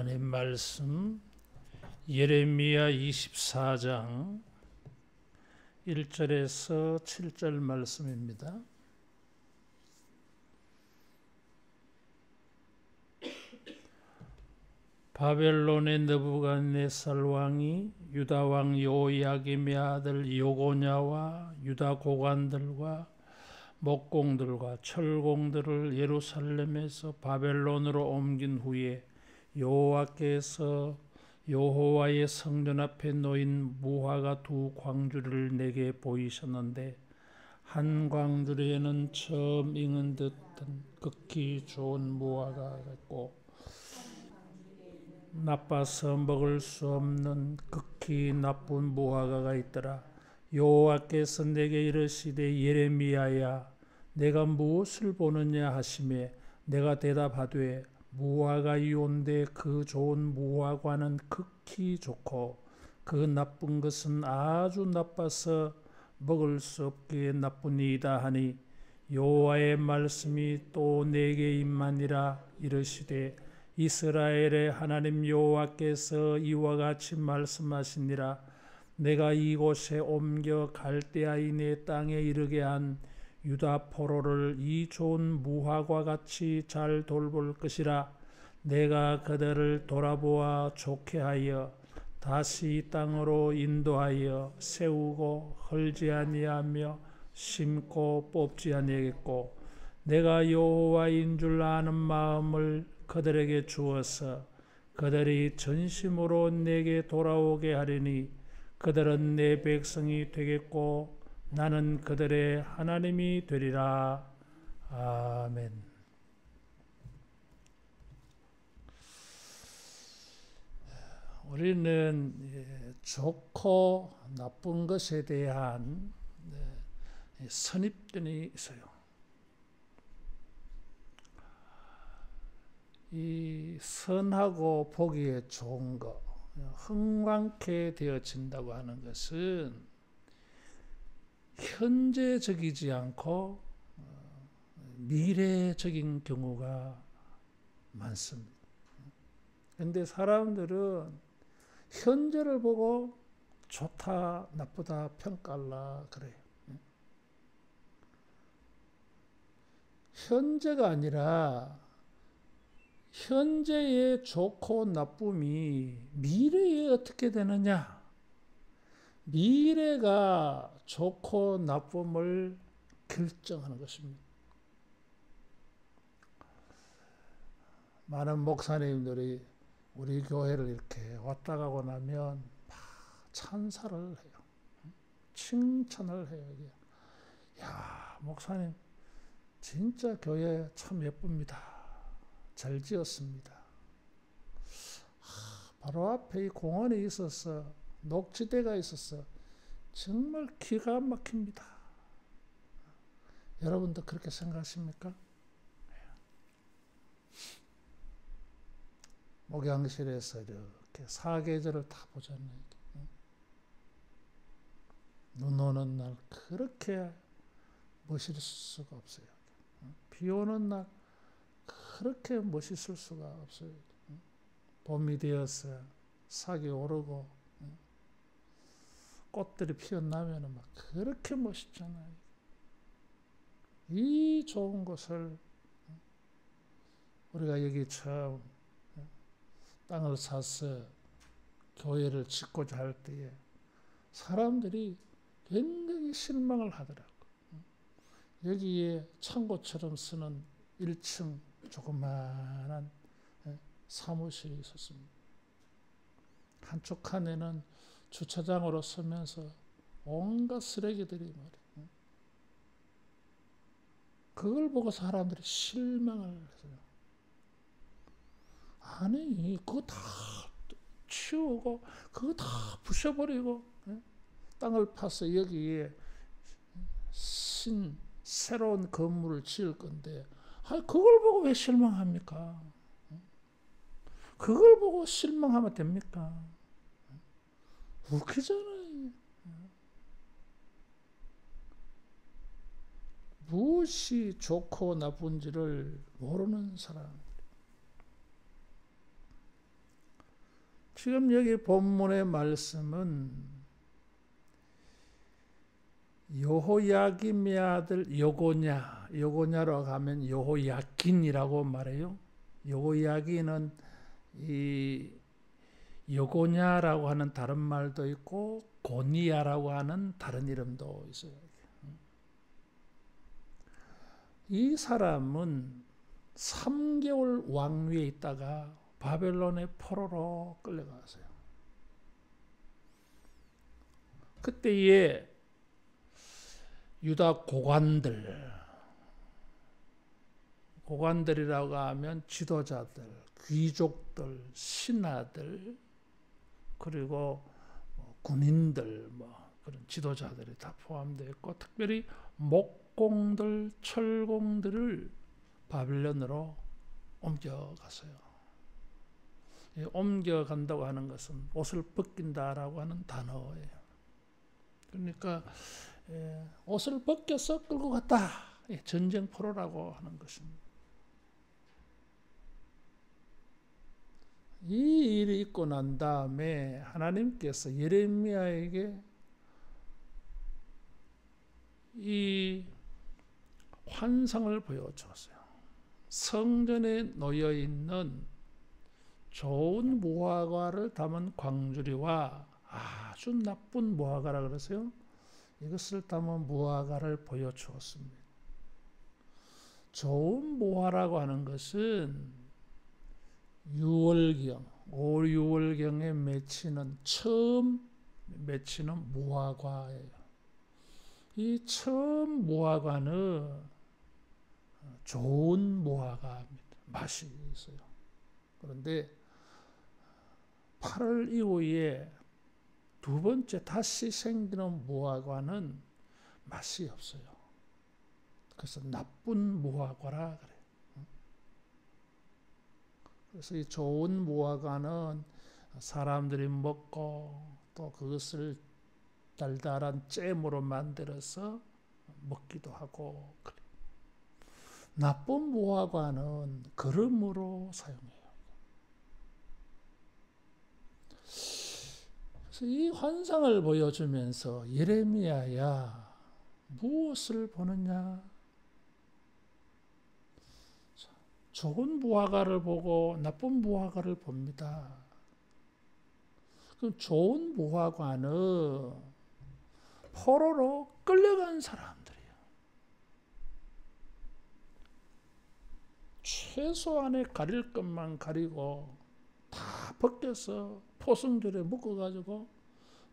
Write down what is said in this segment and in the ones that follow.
하나님 말씀 예레미야 24장 1절에서 7절 말씀입니다. 바벨론의 느부갓네살 왕이 유다 왕 요야김의 아들 요고냐와 유다 고관들과 목공들과 철공들을 예루살렘에서 바벨론으로 옮긴 후에 여호와께서 여호와의 성전 앞에 놓인 무화과 두 광주리를 내게 보이셨는데 한 광주리에는 처음 익은 듯한 극히 좋은 무화과가 있고 나빠서 먹을 수 없는 극히 나쁜 무화과가 있더라. 여호와께서 내게 이르시되 예레미야야 내가 무엇을 보느냐 하시매 내가 대답하되 무화과이온데 그 좋은 무화과는 극히 좋고 그 나쁜 것은 아주 나빠서 먹을 수 없기에 나쁘니이다 하니 여호와의 말씀이 또 내게 임하니라. 이르시되 이스라엘의 하나님 여호와께서 이와 같이 말씀하시니라. 내가 이곳에 옮겨 갈대아인의 땅에 이르게 한 유다 포로를 이 좋은 무화과 같이 잘 돌볼 것이라. 내가 그들을 돌아보아 좋게 하여 다시 이 땅으로 인도하여 세우고 헐지 아니하며 심고 뽑지 아니하겠고 내가 여호와인 줄 아는 마음을 그들에게 주어서 그들이 전심으로 내게 돌아오게 하리니 그들은 내 백성이 되겠고 나는 그들의 하나님이 되리라. 아멘. 우리는 좋고 나쁜 것에 대한 선입견이 있어요. 이 선하고 보기에 좋은 것, 흥왕케 되어진다고 하는 것은 현재적이지 않고 미래적인 경우가 많습니다. 그런데 사람들은 현재를 보고 좋다, 나쁘다 평가하려 그래요. 현재가 아니라 현재의 좋고 나쁨이 미래에 어떻게 되느냐? 미래가 좋고 나쁨을 결정하는 것입니다. 많은 목사님들이 우리 교회를 이렇게 왔다 가고 나면 찬사를 해요. 칭찬을 해요. 야, 목사님 진짜 교회 참 예쁩니다. 잘 지었습니다. 바로 앞에 이 공원이 있어서 녹지대가 있어서 정말 기가 막힙니다. 여러분도 그렇게 생각하십니까? 목양실에서 이렇게 사계절을 다 보잖아요. 눈 오는 날 그렇게 멋있을 수가 없어요. 비 오는 날 그렇게 멋있을 수가 없어요. 봄이 되어서 싹이 오르고 꽃들이 피어나면 막 그렇게 멋있잖아요. 이 좋은 곳을 우리가 여기 처음 땅을 사서 교회를 짓고자 할 때에 사람들이 굉장히 실망을 하더라고요. 여기에 창고처럼 쓰는 1층 조그마한 사무실이 있었습니다. 한쪽 칸에는 주차장으로 쓰면서 온갖 쓰레기들이 말이에요. 그걸 보고 사람들이 실망을 했어요. 아니, 그거 다 치우고, 그거 다 부셔버리고, 땅을 파서 여기에 새로운 건물을 지을 건데, 그걸 보고 왜 실망합니까? 그걸 보고 실망하면 됩니까? 웃기잖아요. 무엇이 좋고 나쁜지를 모르는 사람. 지금 여기 본문의 말씀은 여호야김의 아들 여고냐라고 하면 여호야긴이라고 말해요. 여호야긴은 이 여고냐라고 하는 다른 말도 있고 고니야라고 하는 다른 이름도 있어요. 이 사람은 3개월 왕위에 있다가 바벨론의 포로로 끌려갔어요. 그때에 유다 고관들이라고 하면 지도자들, 귀족들, 신하들, 그리고 군인들, 그런 지도자들이 다 포함되어 있고, 특별히 목공들, 철공들을 바벨론으로 옮겨갔어요. 옮겨간다고 하는 것은 옷을 벗긴다라고 하는 단어예요. 그러니까 옷을 벗겨서 끌고 갔다. 전쟁 포로라고 하는 것입니다. 이 일이 있고 난 다음에 하나님께서 예레미야에게 이 환상을 보여주었어요. 성전에 놓여 있는 좋은 무화과를 담은 광주리와 아주 나쁜 무화과라 그러세요. 이것을 담은 무화과를 보여주었습니다. 좋은 무화과라고 하는 것은 올 유월경에 처음 맺히는 무화과예요. 이 처음 무화과는 좋은 무화과입니다. 맛이 있어요. 그런데 8월 이후에 두 번째 다시 생기는 무화과는 맛이 없어요. 그래서 나쁜 무화과라 그래요. 그래서 이 좋은 무화과는 사람들이 먹고 또 그것을 달달한 잼으로 만들어서 먹기도 하고 그래요. 나쁜 무화과는 거름으로 사용해요. 그래서 이 환상을 보여주면서 예레미야야 무엇을 보느냐? 좋은 무화과를 보고 나쁜 무화과를 봅니다. 그럼 좋은 무화과는 포로로 끌려간 사람들이에요. 최소한의 가릴 것만 가리고 다 벗겨서 포승줄에 묶어가지고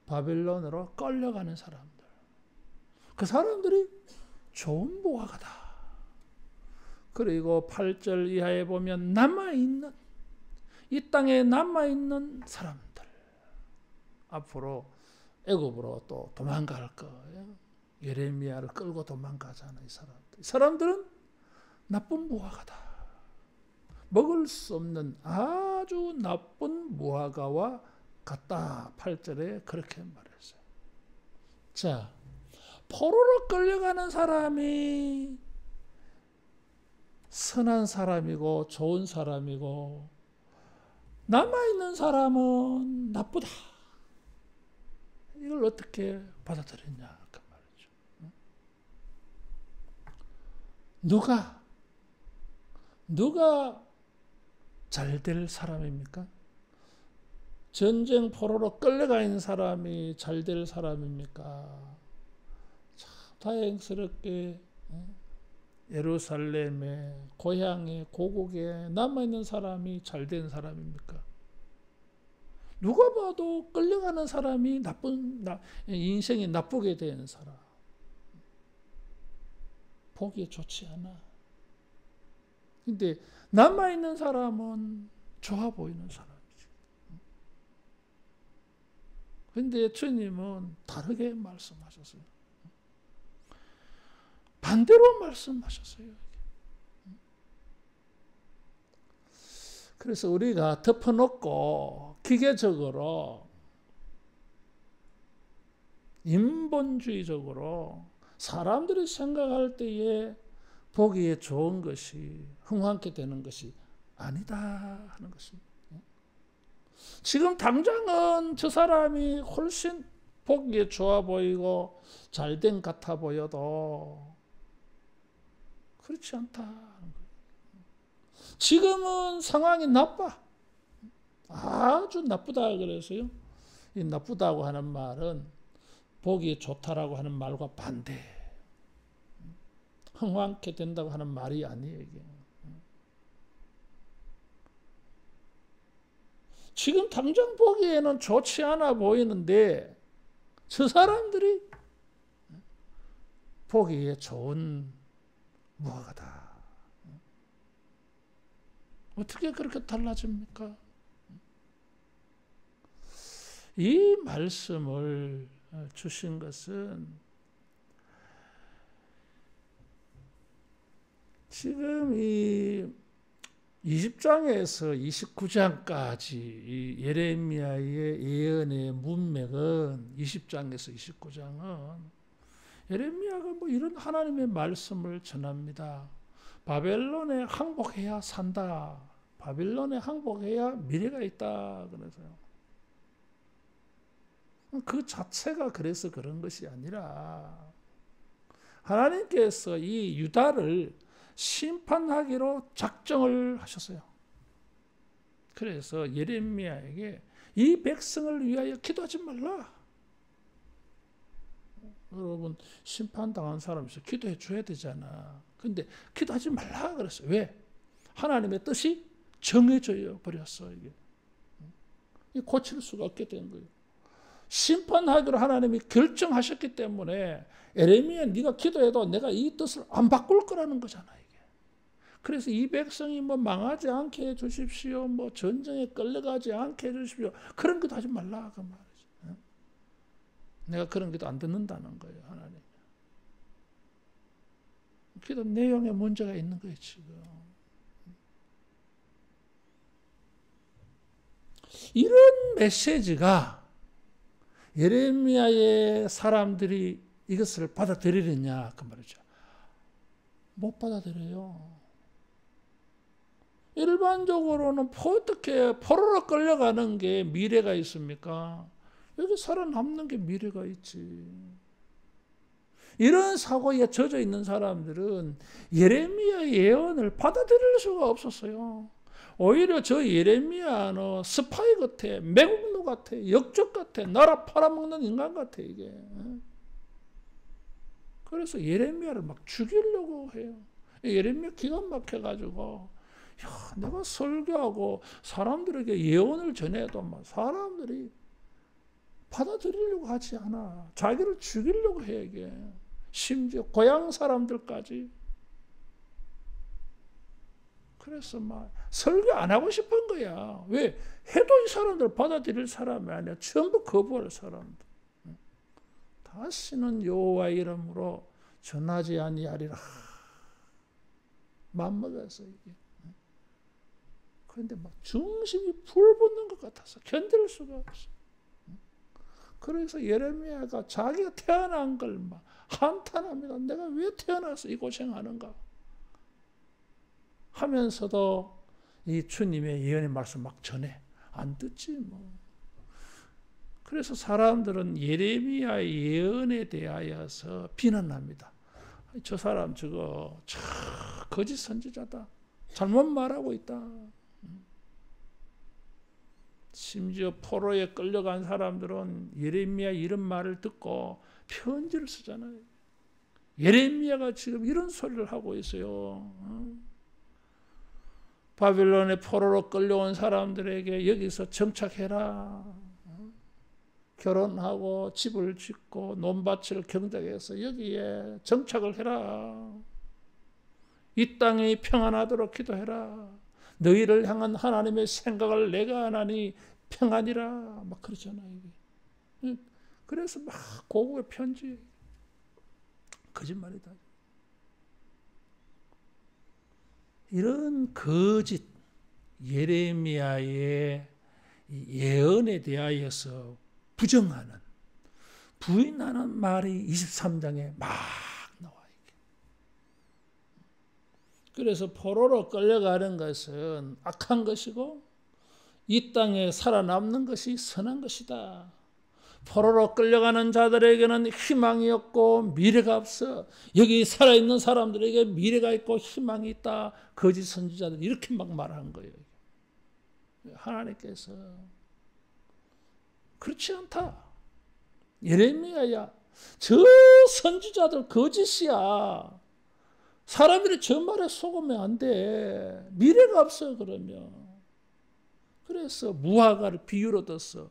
바벨론으로 끌려가는 사람들. 그 사람들이 좋은 무화과다. 그리고 8절 이하에 보면 이 땅에 남아있는 사람들. 앞으로 애굽으로 또 도망갈 거예요. 예레미야를 끌고 도망가잖아요. 이 사람들은 나쁜 무화과다. 먹을 수 없는 아주 나쁜 무화과와 같다. 8절에 그렇게 말했어요. 자, 포로로 끌려가는 사람이 선한 사람이고 좋은 사람이고 남아있는 사람은 나쁘다. 이걸 어떻게 받아들였냐 그 말이죠. 누가 잘 될 사람입니까? 전쟁 포로로 끌려가 있는 사람이 잘 될 사람입니까? 참 다행스럽게 예루살렘에 고향에 고국에 남아있는 사람이 잘된 사람입니까? 누가 봐도 끌려가는 사람이 인생이 나쁘게 되는 사람. 보기 좋지 않아. 근데 남아있는 사람은 좋아 보이는 사람이지. 근데 주님은 다르게 말씀하셨어요. 반대로 말씀하셨어요. 그래서 우리가 덮어놓고 기계적으로 인본주의적으로 사람들이 생각할 때에 보기에 좋은 것이 흥황케 되는 것이 아니다 하는 것입니다. 지금 당장은 저 사람이 훨씬 보기에 좋아 보이고 잘된 같아 보여도 그렇지 않다. 지금은 상황이 나빠. 아주 나쁘다 그래서요. 이 나쁘다고 하는 말은 보기에 좋다라고 하는 말과 반대. 흥황케 된다고 하는 말이 아니에요. 이게. 지금 당장 보기에는 좋지 않아 보이는데 저 사람들이 보기에 좋은 무화과다. 어떻게 그렇게 달라집니까? 이 말씀을 주신 것은 지금 이 20장에서 29장까지 이 예레미야의 예언의 문맥은 20장에서 29장은 예레미야가 뭐 이런 하나님의 말씀을 전합니다. 바벨론에 항복해야 산다. 바벨론에 항복해야 미래가 있다. 그래서요. 그 자체가 그래서 그런 것이 아니라 하나님께서 이 유다를 심판하기로 작정을 하셨어요. 그래서 예레미야에게 이 백성을 위하여 기도하지 말라. 여러분 심판당한 사람에서 기도해 줘야 되잖아. 근데 기도하지 말라 그랬어요. 왜? 하나님의 뜻이 정해져 버렸어. 이게 고칠 수가 없게 된 거예요. 심판하기로 하나님이 결정하셨기 때문에 예레미야 네가 기도해도 내가 이 뜻을 안 바꿀 거라는 거잖아. 이게. 그래서 이 백성이 뭐 망하지 않게 해주십시오. 뭐 전쟁에 끌려가지 않게 해주십시오. 그런 기도 하지 말라 그 말이지. 내가 그런 기도 안 듣는다는 거예요. 하나님. 기도 내용에 문제가 있는 거예요. 지금. 이런 메시지가 예레미야의 사람들이 이것을 받아들이느냐 그 말이죠. 못 받아들여요. 일반적으로는 어떻게 포로로 끌려가는 게 미래가 있습니까? 여기 살아남는 게 미래가 있지. 이런 사고에 젖어 있는 사람들은 예레미야의 예언을 받아들일 수가 없었어요. 오히려 저 예레미야는 스파이 같아, 매국노 같아, 역적 같아, 나라 팔아먹는 인간 같아 이게. 그래서 예레미야를 막 죽이려고 해요. 예레미야 기가 막혀가지고 야, 내가 설교하고 사람들에게 예언을 전해도 막 사람들이 받아들이려고 하지 않아. 자기를 죽이려고 해 이게. 심지어 고향 사람들까지. 그래서 막 설교 안 하고 싶은 거야. 왜? 해도 이 사람들 받아들일 사람이 아니야. 전부 거부할 사람들. 다시는 여호와 이름으로 전하지 아니하리라. 맘먹어서 이게. 그런데 막 중심이 불붙는 것 같아서 견딜 수가 없어. 그래서 예레미야가 자기가 태어난 걸 막 한탄합니다. 내가 왜 태어나서 이 고생하는가? 하면서도 이 주님의 예언의 말씀 막 전해. 안 듣지 뭐. 그래서 사람들은 예레미야의 예언에 대하여서 비난합니다. 저 사람 저거 참 거짓 선지자다. 잘못 말하고 있다. 심지어 포로에 끌려간 사람들은 예레미야 이런 말을 듣고 편지를 쓰잖아요. 예레미야가 지금 이런 소리를 하고 있어요. 바빌론의 포로로 끌려온 사람들에게 여기서 정착해라. 결혼하고 집을 짓고 논밭을 경작해서 여기에 정착을 해라. 이 땅이 평안하도록 기도해라. 너희를 향한 하나님의 생각을 내가 하나니 평안이라. 막 그러잖아요. 그래서 막 고국의 편지. 거짓말이다. 이런 거짓 예레미야의 예언에 대하여서 부정하는, 부인하는 말이 23장에 막 나와. 그래서 포로로 끌려가는 것은 악한 것이고 이 땅에 살아남는 것이 선한 것이다. 포로로 끌려가는 자들에게는 희망이 없고 미래가 없어. 여기 살아있는 사람들에게 미래가 있고 희망이 있다. 거짓 선지자들 이렇게 막 말한 거예요. 하나님께서 그렇지 않다. 예레미야야, 저 선지자들 거짓이야. 사람들이 저 말에 속으면 안 돼. 미래가 없어 그러면. 그래서 무화과를 비유로 들어서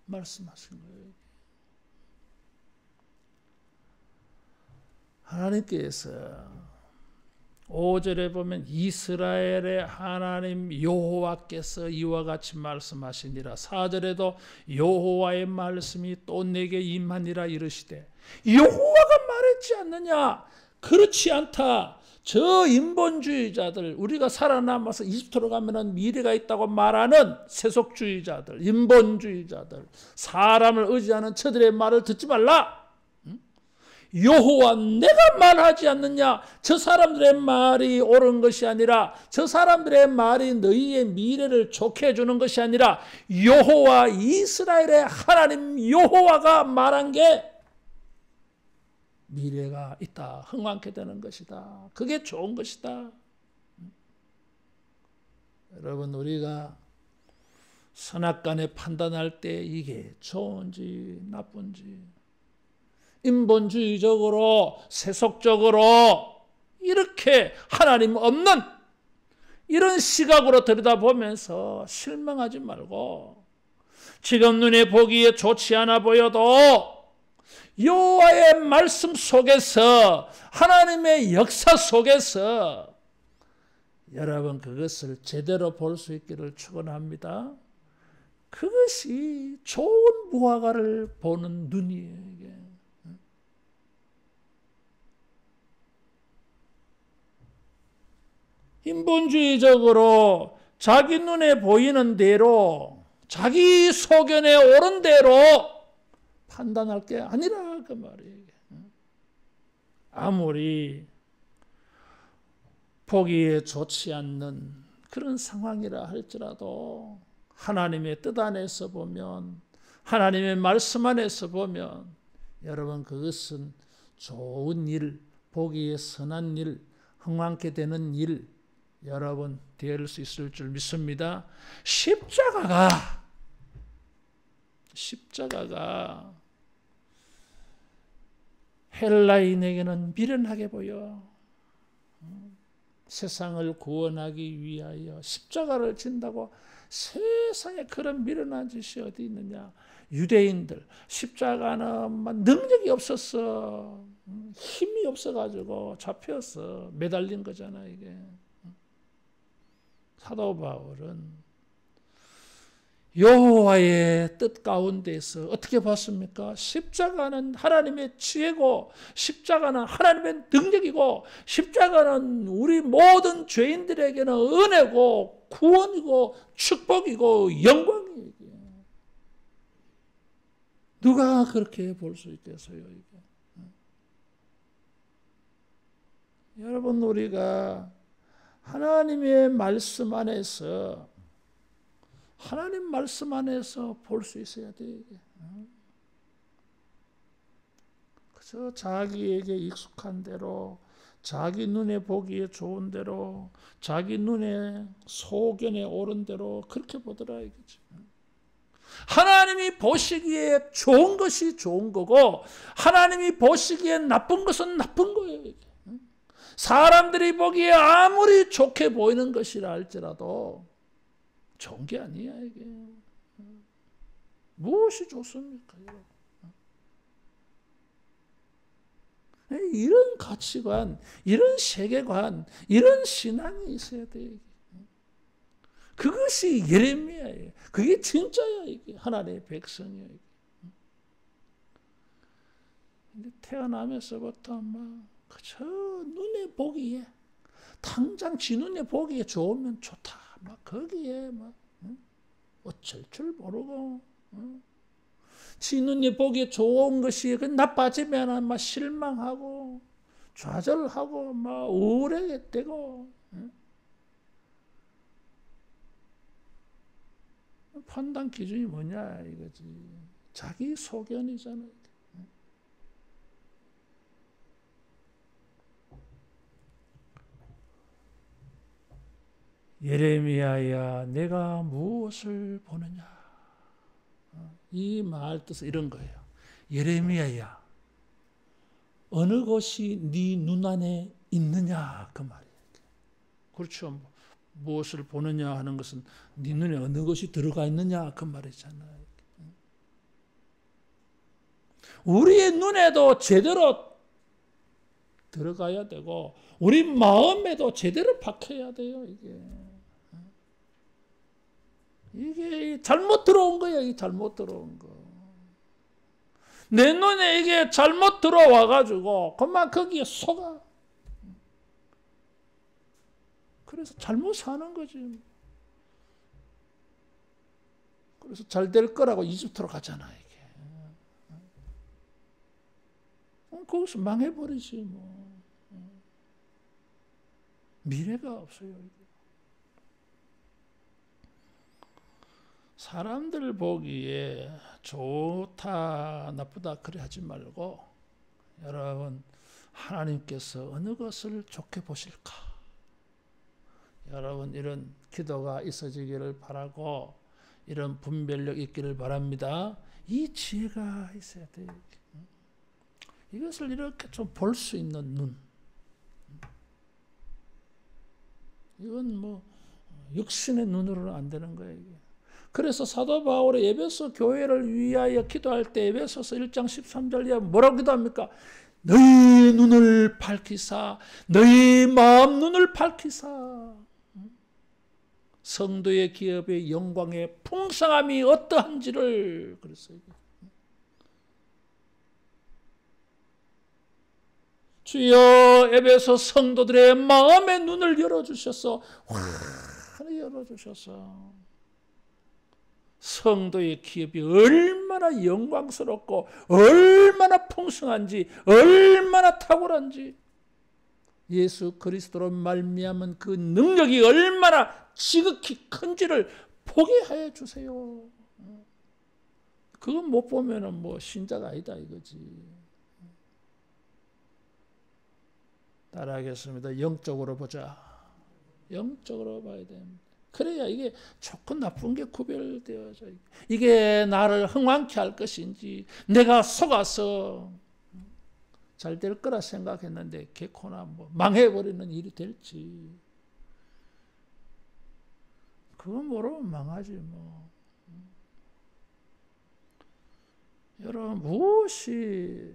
말씀하신 거예요. 하나님께서 5절에 보면 이스라엘의 하나님 여호와께서 이와 같이 말씀하시니라. 4절에도 여호와의 말씀이 또 내게 임하니라 이르시되, 여호와가 말했지 않느냐? 그렇지 않다. 저 인본주의자들, 우리가 살아남아서 이집트로 가면은 미래가 있다고 말하는 세속주의자들, 인본주의자들, 사람을 의지하는 저들의 말을 듣지 말라. 여호와 내가 말하지 않느냐? 저 사람들의 말이 옳은 것이 아니라, 저 사람들의 말이 너희의 미래를 좋게 해주는 것이 아니라, 여호와 이스라엘의 하나님 여호와가 말한 게 미래가 있다. 흥왕케 되는 것이다. 그게 좋은 것이다. 여러분, 우리가 선악간에 판단할 때 이게 좋은지 나쁜지, 인본주의적으로 세속적으로 이렇게 하나님 없는 이런 시각으로 들여다보면서 실망하지 말고, 지금 눈에 보기에 좋지 않아 보여도 여호와의 말씀 속에서, 하나님의 역사 속에서 여러분 그것을 제대로 볼 수 있기를 축원합니다. 그것이 좋은 무화과를 보는 눈이에요. 이게. 인본주의적으로 자기 눈에 보이는 대로, 자기 소견에 옳은 대로 판단할 게 아니라 그 말이에요. 아무리 보기에 좋지 않는 그런 상황이라 할지라도 하나님의 뜻 안에서 보면, 하나님의 말씀 안에서 보면 여러분 그것은 좋은 일, 보기에 선한 일, 흥왕케 되는 일 여러분 될 수 있을 줄 믿습니다. 십자가가 헬라인에게는 미련하게 보여. 세상을 구원하기 위하여 십자가를 진다고 세상에 그런 미련한 짓이 어디 있느냐. 유대인들 십자가는 능력이 없었어. 힘이 없어가지고 잡혔어. 매달린 거잖아 이게. 사도 바울은 여호와의 뜻 가운데서 어떻게 봤습니까? 십자가는 하나님의 지혜고, 십자가는 하나님의 능력이고, 십자가는 우리 모든 죄인들에게는 은혜고 구원이고 축복이고 영광이에요. 누가 그렇게 볼 수 있겠어요? 이게. 여러분, 우리가 하나님의 말씀 안에서, 하나님 말씀 안에서 볼 수 있어야 돼. 그저 자기에게 익숙한 대로, 자기 눈에 보기에 좋은 대로, 자기 눈에 소견에 옳은 대로 그렇게 보더라 이거지. 하나님이 보시기에 좋은 것이 좋은 거고, 하나님이 보시기에 나쁜 것은 나쁜 거예요. 이게. 사람들이 보기에 아무리 좋게 보이는 것이라 할지라도 좋은 게 아니야 이게. 무엇이 좋습니까? 이런 가치관, 이런 세계관, 이런 신앙이 있어야 돼. 그것이 예레미야예요. 그게 진짜야 이게. 하나님의 백성이야 이게. 근데 태어나면서부터 막 그저 눈에 보기에, 당장 지 눈에 보기에 좋으면 좋다. 막 거기에 막 어쩔 줄 모르고, 지 눈에 보기에 좋은 것이 나빠지면 막 실망하고 좌절하고 막 우울하게 되고. 판단 기준이 뭐냐 이거지. 자기 소견이잖아요. 예레미야야 내가 무엇을 보느냐. 이 말 뜻은 이런 거예요. 예레미야야 어느 것이 네 눈 안에 있느냐 그 말이에요. 그렇죠. 무엇을 보느냐 하는 것은 네 눈에 어느 것이 들어가 있느냐 그 말이잖아요. 우리의 눈에도 제대로 들어가야 되고 우리 마음에도 제대로 박혀야 돼요. 이게 잘못 들어온 거예요. 이게 잘못 들어온 거. 내 눈에 이게 잘못 들어와 가지고 그만 거기에 속아. 그래서 잘못 사는 거지. 그래서 잘 될 거라고 이집트로 가잖아 이게. 거기서 망해버리지 뭐. 미래가 없어요. 이게. 사람들 보기에 좋다 나쁘다 그래 하지 말고 여러분 하나님께서 어느 것을 좋게 보실까? 여러분 이런 기도가 있어지기를 바라고 이런 분별력 있기를 바랍니다. 이 지혜가 있어야 돼요. 이것을 이렇게 좀 볼 수 있는 눈. 이건 뭐 육신의 눈으로는 안 되는 거예요. 이게. 그래서 사도 바울의 에베소 교회를 위하여 기도할 때 에베소서 1장 13절에 뭐라고 기도합니까? 너희 눈을 밝히사 너희 마음 눈을 밝히사 성도의 기업의 영광의 풍성함이 어떠한지를 그랬어요. 주여 에베소 성도들의 마음의 눈을 열어주셔서 환히 열어주셔서 성도의 기업이 얼마나 영광스럽고 얼마나 풍성한지 얼마나 탁월한지 예수 그리스도로 말미암은 그 능력이 얼마나 지극히 큰지를 보게 하여 주세요. 그건 못 보면은 뭐 신자가 아니다 이거지. 따라하겠습니다. 영적으로 보자. 영적으로 봐야 됩니다. 그래야 이게 좋고 나쁜 게 구별되어져. 이게 나를 흥왕케 할 것인지 내가 속아서 잘 될 거라 생각했는데 개코나 뭐 망해버리는 일이 될지 그건 모르면 망하지 뭐. 여러분 무엇이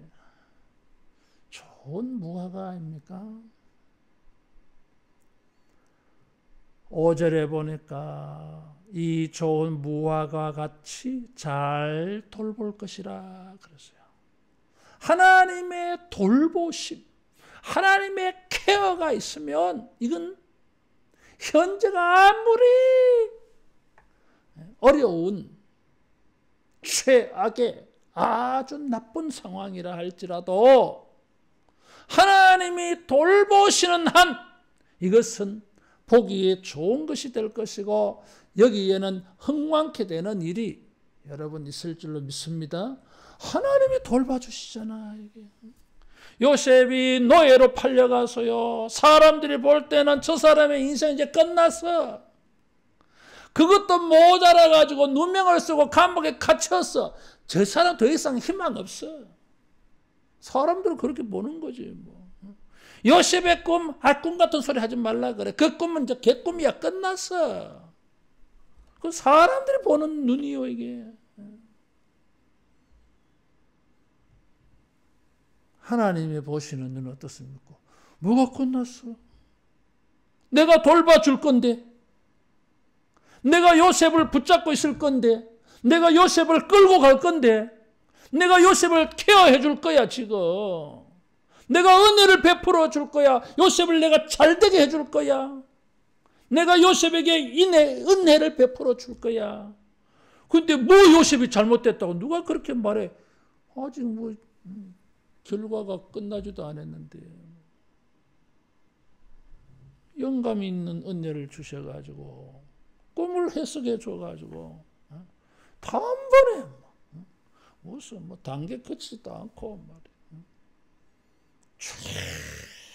좋은 무화과입니까? 5절에 보니까 이 좋은 무화과 같이 잘 돌볼 것이라 그랬어요. 하나님의 돌보심, 하나님의 케어가 있으면 이건 현재가 아무리 어려운 최악의 아주 나쁜 상황이라 할지라도 하나님이 돌보시는 한 이것은 보기에 좋은 것이 될 것이고 여기에는 흥왕케 되는 일이 여러분 있을 줄로 믿습니다. 하나님이 돌봐주시잖아. 이게. 요셉이 노예로 팔려가서요. 사람들이 볼 때는 저 사람의 인생 이제 끝났어. 그것도 모자라가지고 누명을 쓰고 감옥에 갇혔어. 저 사람 더 이상 희망 없어. 사람들은 그렇게 보는 거지 뭐. 요셉의 꿈, 꿈 같은 소리 하지 말라 그래. 그 꿈은 이제 개꿈이야. 끝났어. 그 사람들이 보는 눈이요 이게. 하나님이 보시는 눈은 어떻습니까? 뭐가 끝났어? 내가 돌봐줄 건데, 내가 요셉을 붙잡고 있을 건데, 내가 요셉을 끌고 갈 건데, 내가 요셉을 케어해 줄 거야 지금. 내가 은혜를 베풀어 줄 거야. 요셉을 내가 잘되게 해 줄 거야. 내가 요셉에게 은혜를 베풀어 줄 거야. 근데 뭐 요셉이 잘못됐다고 누가 그렇게 말해? 아직 뭐 결과가 끝나지도 않았는데. 영감 있는 은혜를 주셔가지고 꿈을 해석해 줘가지고 단번에 무슨 뭐 단계 걷지도 않고 말이야.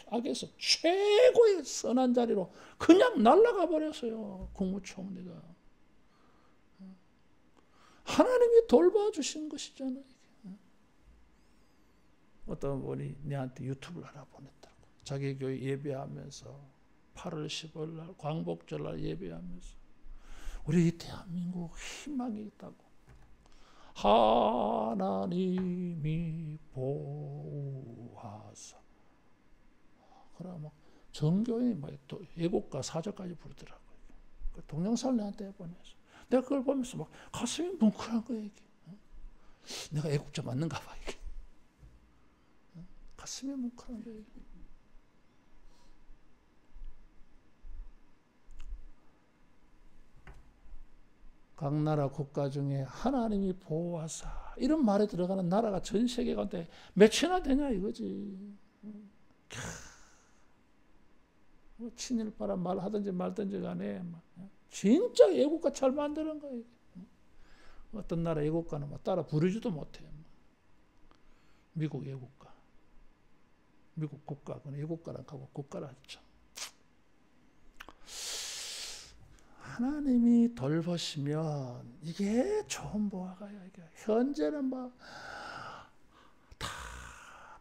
최악에서 최고의 선한 자리로 그냥 날아가 버렸어요. 국무총리가. 하나님이 돌봐주신 것이잖아요. 어떤 분이 내한테 유튜브를 하나 보냈다고. 자기 교회 예배하면서 8월 10일 날 광복절날 예배하면서 우리 대한민국 희망이 있다고. 하나님이 보호하사. 그러면 정교인이 또 예곡가 사절까지 부르더라고요. 그 동영상을 내한테 보내서 내가 그걸 보면서 막 가슴이 뭉클한 거예요. 이게. 내가 애국자 맞는가 봐 이게. 가슴이 뭉클한 거예요. 각 나라 국가 중에 하나님이 보호하사 이런 말에 들어가는 나라가 전 세계 가운데 몇이나 되냐 이거지. 뭐 친일파라 말하든지 말든지 간에 진짜 애국가 잘 만드는 거예요. 어떤 나라 애국가는 따라 부르지도 못해. 미국 애국가, 미국 국가, 그건 애국가랑 하고 국가라 했죠. 하나님이 돌보시면 이게 좋은 보아가요. 이게 현재는 막 다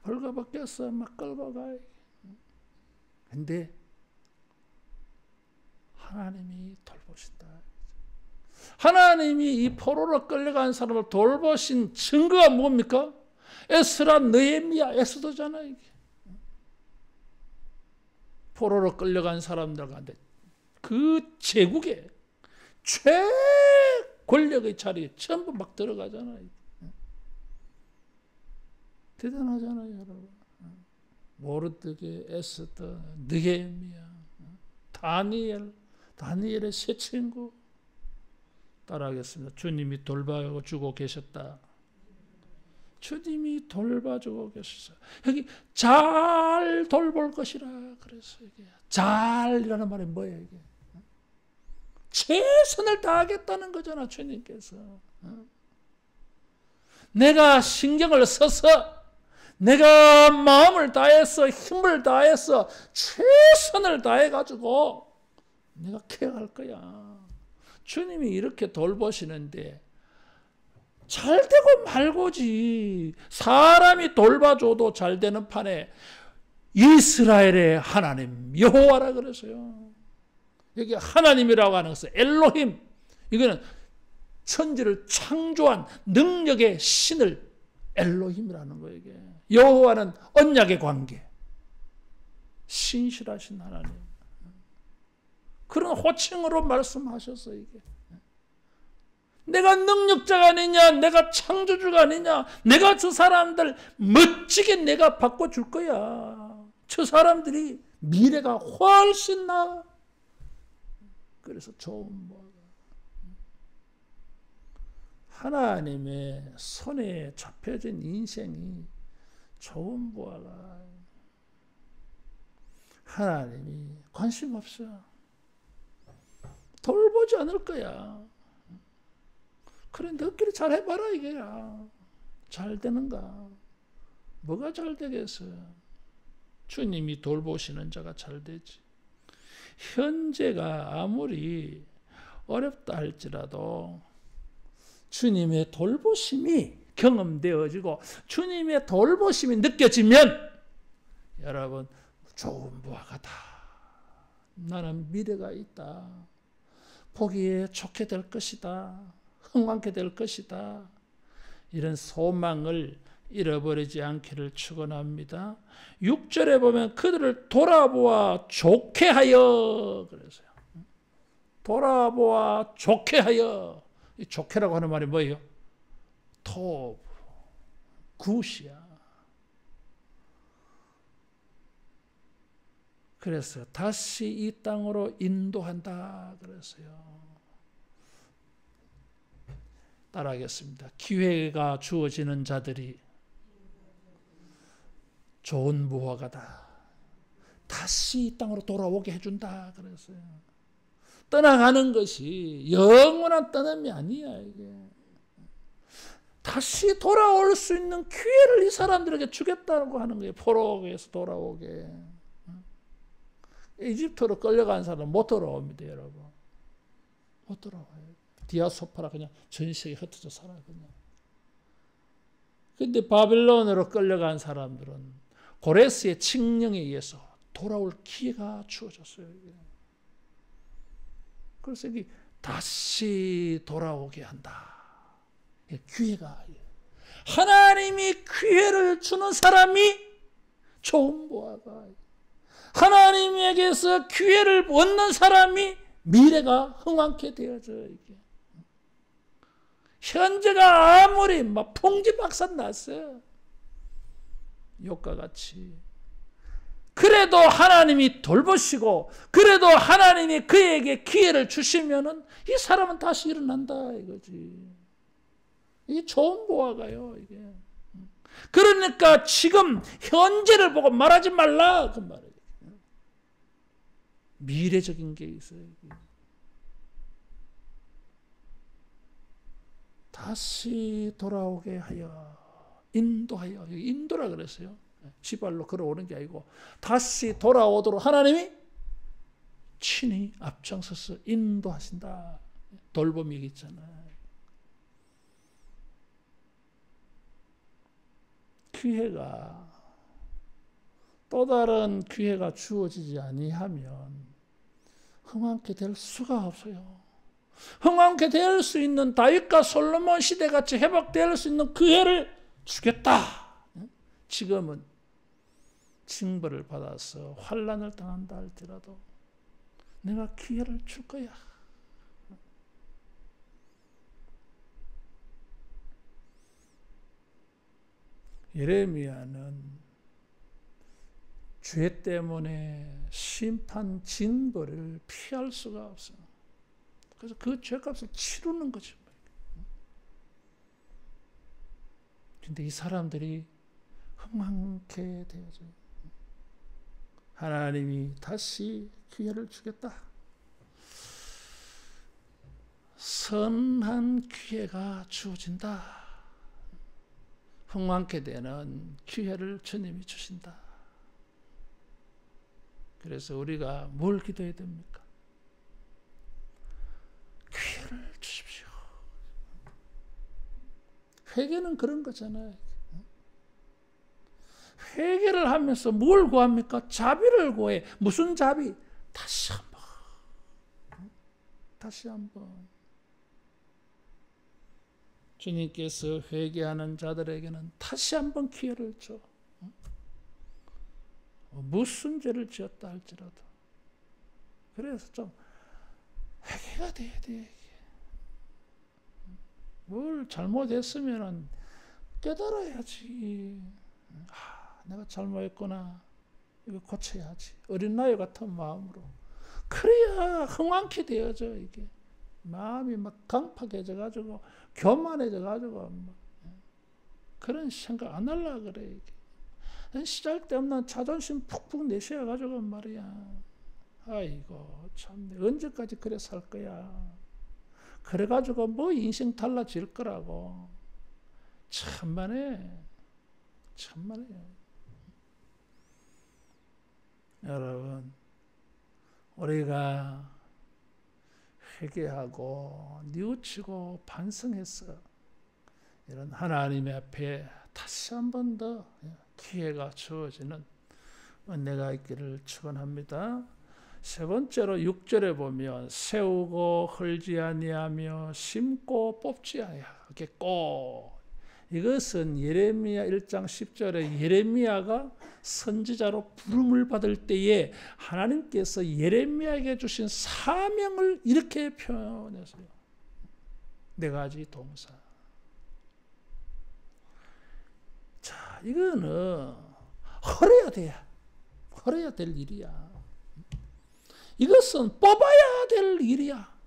벌거벗겨서 막 끌어가요. 근데 하나님이 돌보신다. 하나님이 이 포로로 끌려간 사람을 돌보신 증거가 뭡니까? 에스라, 느헤미야, 에스더잖아 이게. 포로로 끌려간 사람들 가운데 그 제국의 최권력의 자리에 전부 막 들어가잖아요. 대단하잖아요, 여러분. 모르드게, 에스더, 느헤미야, 다니엘의 세 친구. 따라하겠습니다. 주님이 돌봐주고 계셨다. 주님이 돌봐주고 계셨어요. 여기 잘 돌볼 것이라 그래서 이게 잘이라는 말이 뭐예요? 이게 최선을 다하겠다는 거잖아. 주님께서 내가 신경을 써서 내가 마음을 다해서 힘을 다해서 최선을 다해가지고 내가 케어할 거야. 주님이 이렇게 돌보시는데 잘 되고 말고지. 사람이 돌봐줘도 잘 되는 판에 이스라엘의 하나님 여호와라 그랬어요. 여기 하나님이라고 하는 것은 엘로힘, 이거는 천지를 창조한 능력의 신을 엘로힘이라는 거예요. 이게. 여호와는 언약의 관계, 신실하신 하나님. 그런 호칭으로 말씀하셨어요. 이게. 내가 능력자가 아니냐, 내가 창조주가 아니냐, 내가 저 사람들 멋지게 내가 바꿔줄 거야. 저 사람들이 미래가 훨씬 나아. 그래서 좋은 뭐 하나님의 손에 잡혀진 인생이 좋은 보아가 하나님이 관심 없어. 돌보지 않을 거야. 그래, 너끼리 잘 해봐라 이게야. 잘 되는가? 뭐가 잘 되겠어? 주님이 돌보시는 자가 잘 되지. 현재가 아무리 어렵다 할지라도 주님의 돌보심이 경험되어지고 주님의 돌보심이 느껴지면 여러분 좋은 보아가다. 나는 미래가 있다. 보기에 좋게 될 것이다. 흥왕케 될 것이다. 이런 소망을 잃어버리지 않기를 축원합니다. 6절에 보면 그들을 돌아보아 좋게 하여 그래서요. 돌아보아 좋게 하여. 이 좋게라고 하는 말이 뭐예요? 토브, 굿이야. 그래서 다시 이 땅으로 인도한다 그랬어요. 따라하겠습니다. 기회가 주어지는 자들이 좋은 무화과다. 다시 이 땅으로 돌아오게 해준다 그랬어요. 떠나가는 것이 영원한 떠남이 아니야. 이게 다시 돌아올 수 있는 기회를 이 사람들에게 주겠다고 하는 거예요. 포로에서 돌아오게. 이집트로 끌려간 사람은 못 돌아옵니다, 여러분. 못 돌아와요. 디아스포라 그냥 전 세계에 흩어져 살아요, 그냥. 근데 바빌론으로 끌려간 사람들은 고레스의 칙령에 의해서 돌아올 기회가 주어졌어요. 그래서 여기 다시 돌아오게 한다. 기회가. 하나님이 기회를 주는 사람이 좋은 보아가. 하나님에게서 기회를 얻는 사람이 미래가 흥황케 되어져요. 이게. 현재가 아무리 막 풍지박산 났어요. 욕과 같이. 그래도 하나님이 돌보시고, 그래도 하나님이 그에게 기회를 주시면은 이 사람은 다시 일어난다 이거지. 이게 좋은 보아가요, 이게. 그러니까 지금 현재를 보고 말하지 말라 그 말이에요. 미래적인 게 있어요. 이게. 다시 돌아오게 하여 인도하여, 인도라 그랬어요. 지발로 걸어오는 게 아니고 다시 돌아오도록 하나님이 친히 앞장서서 인도하신다. 돌봄이 있잖아요. 기회가 또 다른 기회가 주어지지 아니하면 흥황케 될 수가 없어요. 흥황케 될 수 있는 다윗과 솔로몬 시대같이 회복될 수 있는 기회를 주겠다. 지금은 징벌을 받아서 환난을 당한다 할지라도 내가 기회를 줄 거야. 예레미야는 죄 때문에 심판 징벌을 피할 수가 없어요. 그래서 그 죄값을 치르는 거죠. 근데 이 사람들이 흥황케 되어져요. 하나님이 다시 기회를 주겠다. 선한 기회가 주어진다. 흥황케 되는 기회를 주님이 주신다. 그래서 우리가 뭘 기도해야 됩니까? 기회를 주십시오. 회개는 그런 거잖아요. 회개를 하면서 뭘 구합니까? 자비를 구해. 무슨 자비? 다시 한번. 다시 한번. 주님께서 회개하는 자들에게는 다시 한번 기회를 줘. 무슨 죄를 지었다 할지라도. 그래서 좀 회개가 돼야 돼. 뭘 잘못했으면 깨달아야지. 내가 잘못했구나. 이거 고쳐야지. 어린 나이 같은 마음으로. 그래야 흥황케 되어져 이게. 마음이 막 강팍해져가지고 교만해져가지고 막 그런 생각 안 하려고 그래 이게. 시잘데없는 자존심 푹푹 내셔가지고 말이야. 아이고 참 언제까지 그래 살 거야. 그래가지고 뭐 인생 달라질 거라고. 천만에. 여러분 우리가 회개하고 뉘우치고 반성해서 이런 하나님의 앞에 다시 한 번 더 기회가 주어지는 은혜가 있기를 축원합니다. 세 번째로 6절에 보면 세우고 헐지 아니하며 심고 뽑지 아니하겠고, 이것은 예레미야 1장 10절에 예레미야가 선지자로 부름을 받을 때에 하나님께서 예레미야에게 주신 사명을 이렇게 표현했어요. 네 가지 동사. 자, 이거는 허려야 될 일이야. 이것은 뽑아야 될 일이야.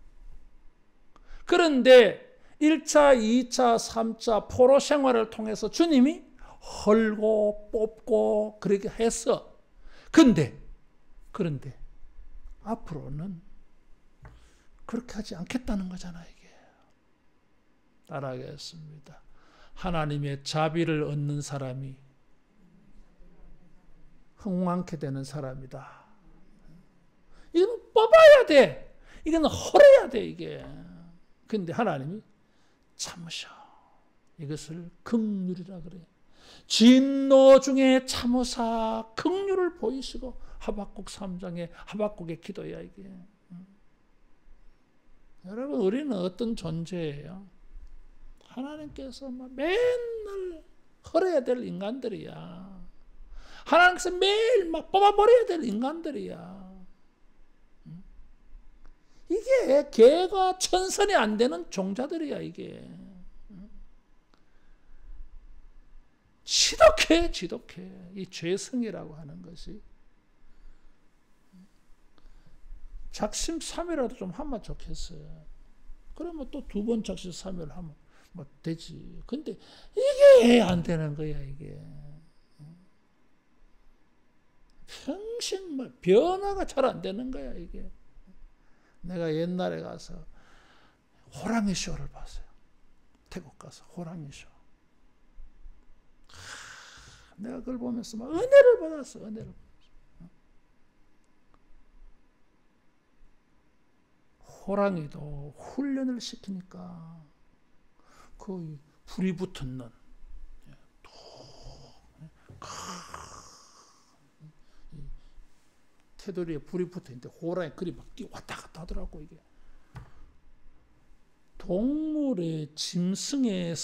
그런데 1차, 2차, 3차 포로 생활을 통해서 주님이 헐고 뽑고 그렇게 했어. 그런데 앞으로는 그렇게 하지 않겠다는 거잖아 이게. 따라하겠습니다. 하나님의 자비를 얻는 사람이 흥왕케 되는 사람이다. 이건 뽑아야 돼. 이건 헐어야 돼, 이게. 근데 하나님이 참으셔. 이것을 긍휼이라 그래. 진노 중에 참으사 긍휼을 보이시고, 하박국 3장의 하박국의 기도야, 이게. 여러분, 우리는 어떤 존재예요? 하나님께서 맨날 헐어야 될 인간들이야. 하나님께서 매일 막 뽑아버려야 될 인간들이야. 이게 개가 천선이 안 되는 종자들이야, 이게. 지독해. 이 죄성이라고 하는 것이. 작심삼일이라도 좀 하면 좋겠어요. 그러면 또 2번 작심삼일 하면 뭐 되지. 근데 이게 안 되는 거야, 이게. 평생 뭐 변화가 잘 안 되는 거야, 이게. 내가 옛날에 가서 호랑이 쇼를 봤어요. 태국 가서 호랑이 쇼. 내가 그걸 보면서 막 은혜를 받았어. 호랑이도 훈련을 시키니까 그 불이 붙은 넌 테두리에 불이 붙어있는데 호랑이 그리 막 뛰어 왔다 갔다 하더라고. 이게 동물의 짐승의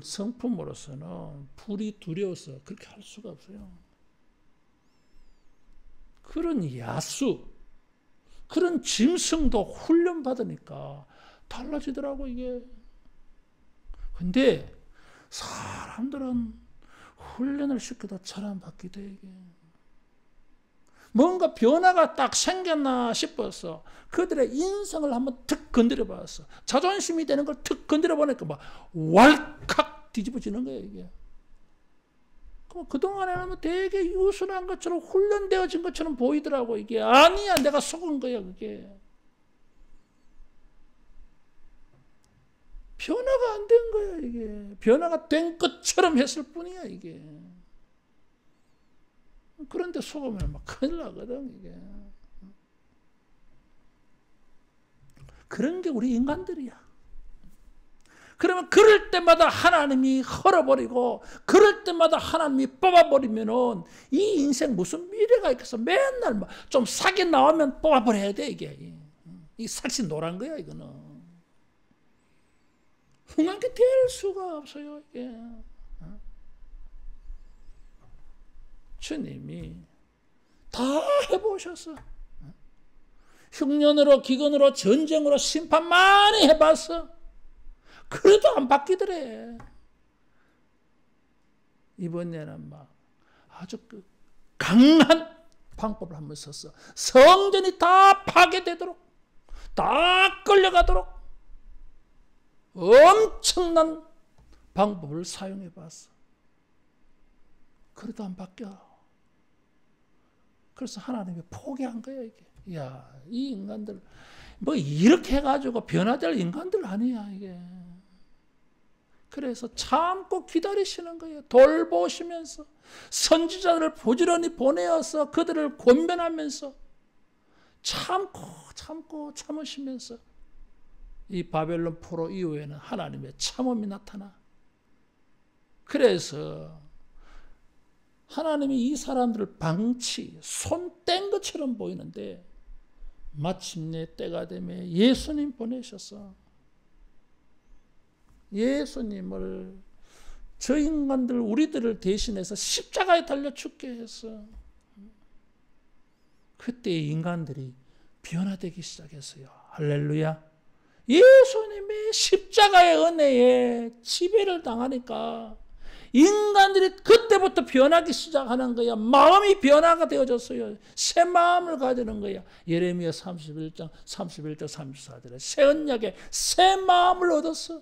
성품으로서는 불이 두려워서 그렇게 할 수가 없어요. 그런 야수, 그런 짐승도 훈련받으니까 달라지더라고, 이게. 근데 사람들은 훈련을 시켜도 잘 안 바뀌대, 이게. 뭔가 변화가 딱 생겼나 싶어서 그들의 인성을 한번 툭 건드려 봤어. 자존심이 되는 걸 툭 건드려 보니까 막 왈칵 뒤집어지는 거예요, 이게. 그동안에는 되게 유순한 것처럼 훈련되어진 것처럼 보이더라고, 이게. 아니야, 내가 속은 거야, 그게. 변화가 안 된 거야, 이게. 변화가 된 것처럼 했을 뿐이야, 이게. 그런데 속으면 막 큰일 나거든, 이게. 그런 게 우리 인간들이야. 그러면 그럴 때마다 하나님이 헐어버리고, 그럴 때마다 하나님이 뽑아버리면은 이 인생 무슨 미래가 있겠어. 맨날 막 좀 사기 나오면 뽑아버려야 돼, 이게. 이 삭시 노란 거야, 이거는. 흥하게 될 수가 없어요, 이게. 주님이 다 해보셨어. 흉년으로, 기근으로, 전쟁으로 심판 많이 해봤어. 그래도 안 바뀌더래. 이번에는 막 아주 강한 방법을 한번 썼어. 성전이 다 파괴되도록, 다 끌려가도록 엄청난 방법을 사용해봤어. 그래도 안 바뀌어. 그래서 하나님이 포기한 거야, 이게. 야, 이 인간들 뭐 이렇게 해가지고 변화될 인간들 아니야, 이게. 그래서 참고 기다리시는 거예요. 돌보시면서 선지자들을 부지런히 보내어서 그들을 권면하면서 참으시면서 이 바벨론 포로 이후에는 하나님의 참음이 나타나. 그래서 하나님이 이 사람들을 방치, 손 뗀 것처럼 보이는데 마침내 때가 되면 예수님 보내셔서 예수님을 저 인간들, 우리들을 대신해서 십자가에 달려 죽게 해서 그때 인간들이 변화되기 시작했어요. 할렐루야. 예수님의 십자가의 은혜에 지배를 당하니까 인간들이 그때부터 변하기 시작하는 거야. 마음이 변화가 되어졌어요. 새 마음을 가지는 거야. 예레미야 31장 31절 34절에 새 언약에 새 마음을 얻었어.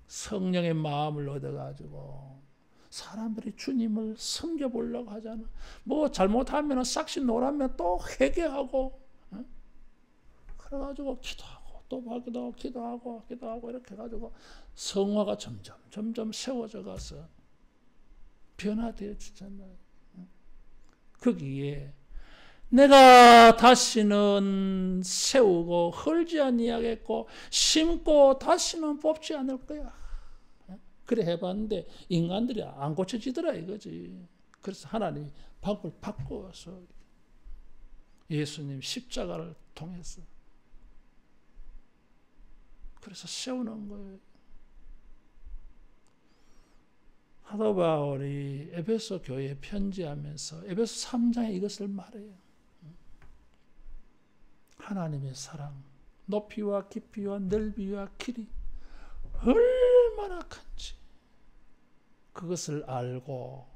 성령의 마음을 얻어가지고 사람들이 주님을 섬겨보려고 하잖아. 뭐 잘못하면 싹시 노라면 또 회개하고, 그래가지고 기도하고 기도하고 이렇게 해가지고 성화가 점점 세워져 가서 변화되어지잖아요. 거기에 내가 다시는 세우고 헐지 아니하겠고 심고 다시는 뽑지 않을 거야. 그래 해봤는데 인간들이 안 고쳐지더라 이거지. 그래서 하나님이 방법을 바꾸어서 예수님 십자가를 통해서 그래서 세우는 거예요. 사도 바울이 에베소 교회에 편지하면서 에베소 3장에 이것을 말해요. 하나님의 사랑, 높이와 깊이와 넓이와 길이 얼마나 큰지 그것을 알고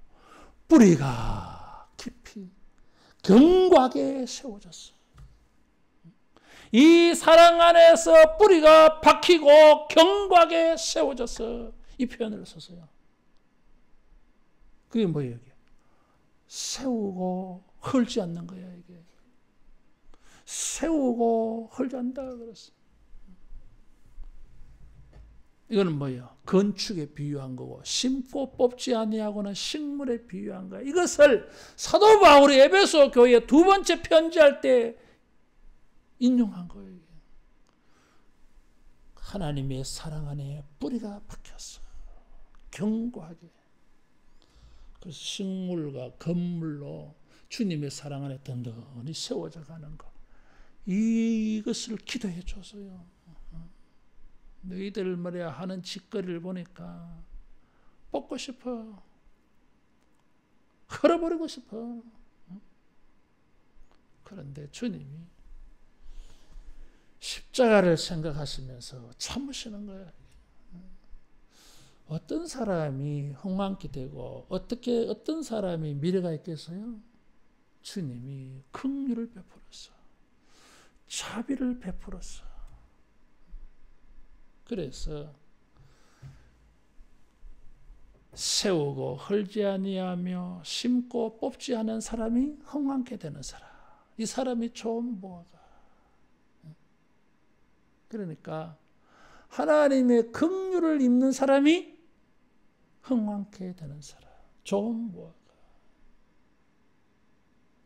뿌리가 깊이 견고하게 세워졌어. 이 사랑 안에서 뿌리가 박히고 견고하게 세워져서 이 표현을 썼어요. 그게 뭐예요? 이게? 세우고 헐지 않는 거야 이게. 세우고 헐지 않는다 그랬어. 이거는 뭐예요? 건축에 비유한 거고 심고 뽑지 아니하고는 식물에 비유한 거야. 이것을 사도 바울이 에베소 교회에 두 번째 편지할 때 인용한 거예요. 하나님의 사랑 안에 뿌리가 박혔어. 견고하게. 그래서 식물과 건물로 주님의 사랑 안에 든든히 세워져 가는 것. 이것을 기도해 줬어요. 너희들 말이야 하는 짓거리를 보니까 뽑고 싶어. 헐어버리고 싶어. 그런데 주님이 십자가를 생각하시면서 참으시는 거예요. 어떤 사람이 흥왕케 되고 어떤 사람이 미래가 있겠어요? 주님이 긍휼을 베풀었어. 자비를 베풀었어. 그래서 세우고 헐지 아니하며 심고 뽑지 않은 사람이 흥왕케 되는 사람. 이 사람이 좋은 무화과. 그러니까 하나님의 긍휼을 입는 사람이 흥왕케 되는 사람. 좋은 무화과.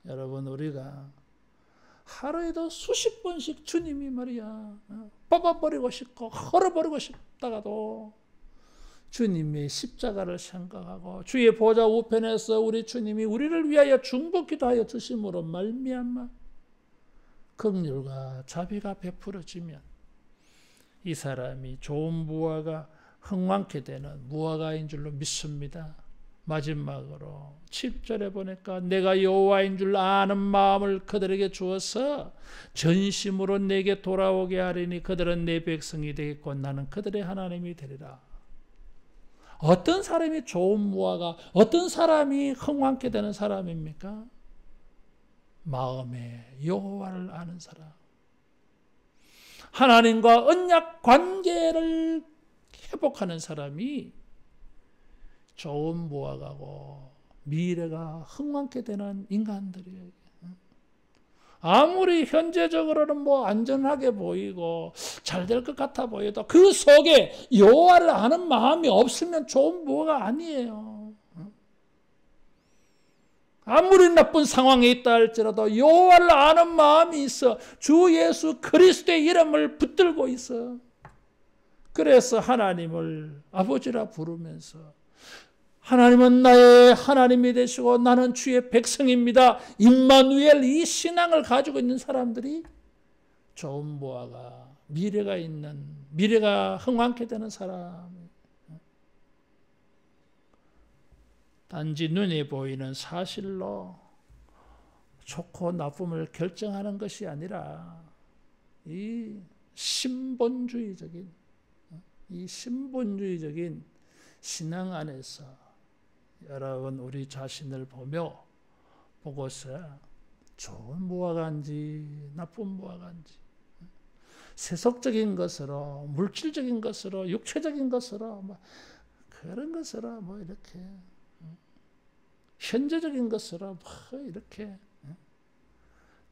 여러분 우리가 하루에도 수십 번씩 주님이 말이야 뽑아버리고 싶고 헐어버리고 싶다가도 주님의 십자가를 생각하고 주의 보좌 우편에서 우리 주님이 우리를 위하여 중보기도 하여 주심으로 말미암아 긍휼과 자비가 베풀어지면 이 사람이 좋은 무화과 흥왕케 되는 무화과인 줄로 믿습니다. 마지막으로 7절에 보니까 내가 여호와인 줄 아는 마음을 그들에게 주어서 전심으로 내게 돌아오게 하리니 그들은 내 백성이 되겠고 나는 그들의 하나님이 되리라. 어떤 사람이 좋은 무화과, 어떤 사람이 흥왕케 되는 사람입니까? 마음에 여호와를 아는 사람. 하나님과 언약 관계를 회복하는 사람이 좋은 무화과고 미래가 흥왕케 되는 인간들이에요. 아무리 현재적으로는 뭐 안전하게 보이고 잘 될 것 같아 보여도 그 속에 여호와를 아는 마음이 없으면 좋은 무화과가 아니에요. 아무리 나쁜 상황에 있다 할지라도 여호와를 아는 마음이 있어 주 예수 그리스도의 이름을 붙들고 있어. 그래서 하나님을 아버지라 부르면서 하나님은 나의 하나님이 되시고 나는 주의 백성입니다. 임마누엘 이 신앙을 가지고 있는 사람들이 좋은 무화과, 미래가 흥왕케 되는 사람. 단지 눈에 보이는 사실로 좋고 나쁨을 결정하는 것이 아니라 이 신본주의적인 신앙 안에서 여러분 우리 자신을 보고서 좋은 무화과인지 나쁜 무화과인지 세속적인 것으로 물질적인 것으로 육체적인 것으로 그런 것으로 이렇게 현재적인 것으로 이렇게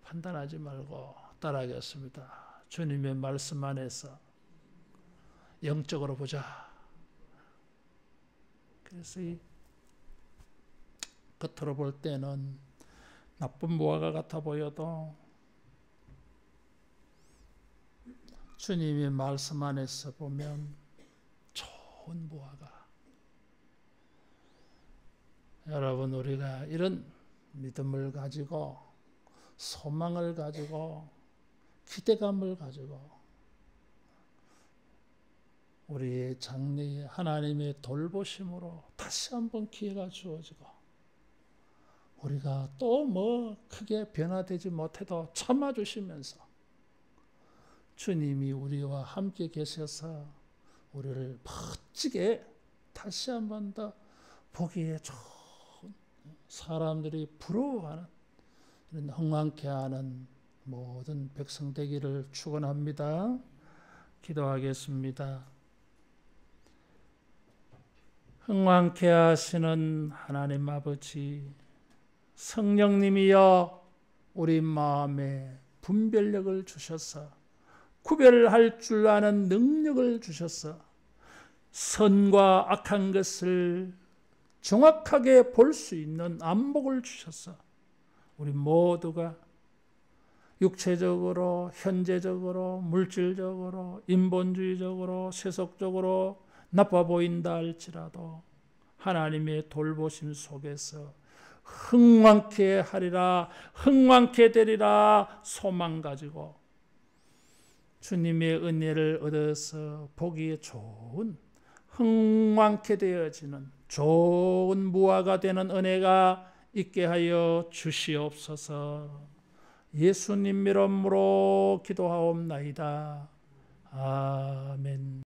판단하지 말고 따라하겠습니다. 주님의 말씀 안에서 영적으로 보자. 그래서 이 겉으로 볼 때는 나쁜 무화과 같아 보여도 주님의 말씀 안에서 보면 좋은 무화과. 여러분, 우리가 이런 믿음을 가지고 소망을 가지고 기대감을 가지고 우리의 장래에 하나님의 돌보심으로 다시 한번 기회가 주어지고 우리가 또 뭐 크게 변화되지 못해도 참아주시면서 주님이 우리와 함께 계셔서 우리를 멋지게 다시 한번 더 보기에 좋은 사람들이 부러워하는 이런 흥왕케 하는 모든 백성 되기를 축원합니다. 기도하겠습니다. 흥왕케 하시는 하나님 아버지, 성령님이여 우리 마음에 분별력을 주셔서 구별할 줄 아는 능력을 주셔서 선과 악한 것을 정확하게 볼 수 있는 안목을 주셔서 우리 모두가 육체적으로, 현재적으로, 물질적으로, 인본주의적으로, 세속적으로 나빠 보인다 할지라도 하나님의 돌보심 속에서 흥왕케 하리라, 흥왕케 되리라 소망 가지고 주님의 은혜를 얻어서 보기에 좋은 흥왕케 되어지는 좋은 무화가 되는 은혜가 있게 하여 주시옵소서. 예수님 이름으로 기도하옵나이다. 아멘.